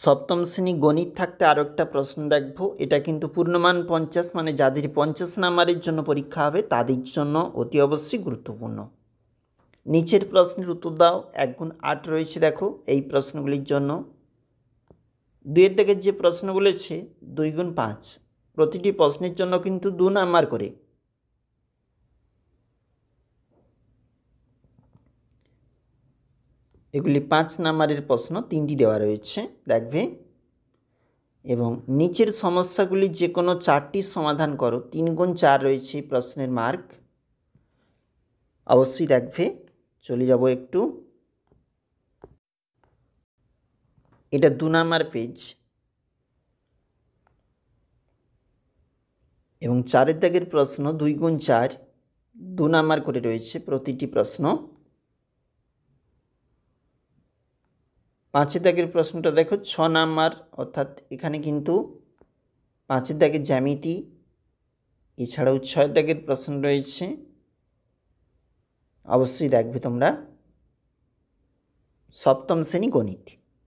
সপ্তম শ্রেণী গণিত থাকতে আরও একটা প্রশ্ন দেখব। এটা কিন্তু পূর্ণমান 50, মানে যাদের 50 নাম্বারের জন্য পরীক্ষা হবে তাদের জন্য অতি অবশ্যই গুরুত্বপূর্ণ। নিচের প্রশ্নের উত্তর দাও। 1 গুণ 8 রয়েছে, দেখো এই প্রশ্নগুলির জন্য। 2 দাগের যে প্রশ্ন বলেছে 2 গুণ 5, প্রতিটি প্রশ্নের জন্য কিন্তু 2 নাম্বার করে। এগুলি 5 নাম্বারের প্রশ্ন, 3টি দেওয়া রয়েছে, দেখবে। এবং নিচের সমস্যাগুলি যে কোনো 4টির সমাধান করো। 3 গুণ 4 রয়েছে এই প্রশ্নের মার্ক, অবশ্যই দেখবে। চলে যাব একটু, এটা 2 নাম্বার পেজ এবং 4 দাগের প্রশ্ন 2 গুণ 4, 2 নাম্বার করে রয়েছে প্রতিটি প্রশ্ন। 5 দাগের প্রশ্নটা দেখো 6 নাম্বার, অর্থাৎ এখানে কিন্তু 5 দাগের জ্যামিতি, এছাড়াও 6 দাগের প্রশ্ন রয়েছে, অবশ্যই দেখবে তোমরা। সপ্তম শ্রেণী গণিত।